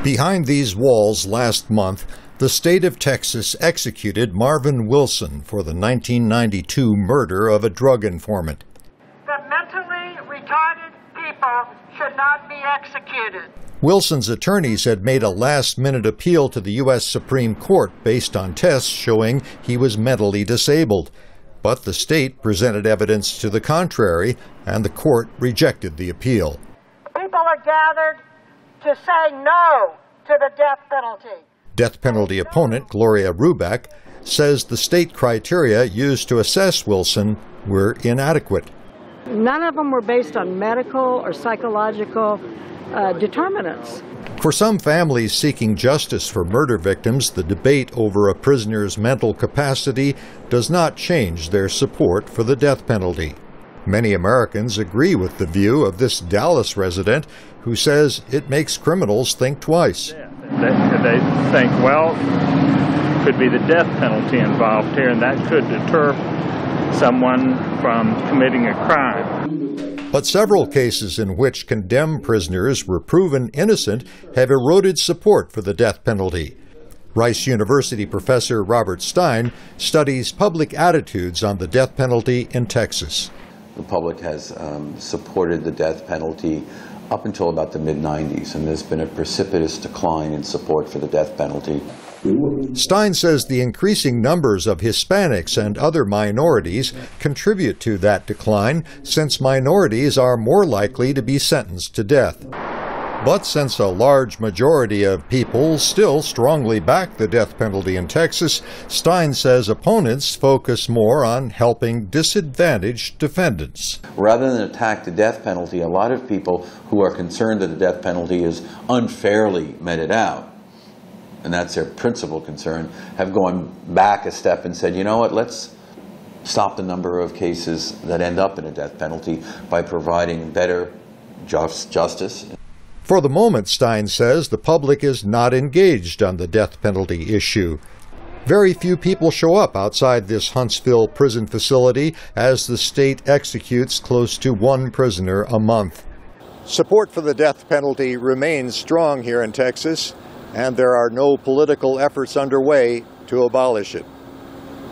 Behind these walls last month, the state of Texas executed Marvin Wilson for the 1992 murder of a drug informant. The mentally retarded people should not be executed. Wilson's attorneys had made a last-minute appeal to the U.S. Supreme Court based on tests showing he was mentally disabled. But the state presented evidence to the contrary, and the court rejected the appeal. People are gathered to say no to the death penalty. Death penalty opponent Gloria Rubeck says the state criteria used to assess Wilson were inadequate. None of them were based on medical or psychological determinants. For some families seeking justice for murder victims, the debate over a prisoner's mental capacity does not change their support for the death penalty. Many Americans agree with the view of this Dallas resident who says it makes criminals think twice. They think, well, could be the death penalty involved here, and that could deter someone from committing a crime. But several cases in which condemned prisoners were proven innocent have eroded support for the death penalty. Rice University professor Robert Stein studies public attitudes on the death penalty in Texas. The public has supported the death penalty up until about the mid-90s, and there's been a precipitous decline in support for the death penalty. Stein says the increasing numbers of Hispanics and other minorities contribute to that decline, since minorities are more likely to be sentenced to death. But since a large majority of people still strongly back the death penalty in Texas, Stein says opponents focus more on helping disadvantaged defendants. Rather than attack the death penalty, a lot of people who are concerned that the death penalty is unfairly meted out, and that's their principal concern, have gone back a step and said, you know what, let's stop the number of cases that end up in a death penalty by providing better justice. For the moment, Stein says, the public is not engaged on the death penalty issue. Very few people show up outside this Huntsville prison facility as the state executes close to one prisoner a month. Support for the death penalty remains strong here in Texas, and there are no political efforts underway to abolish it.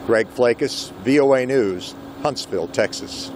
Greg Flakus, VOA News, Huntsville, Texas.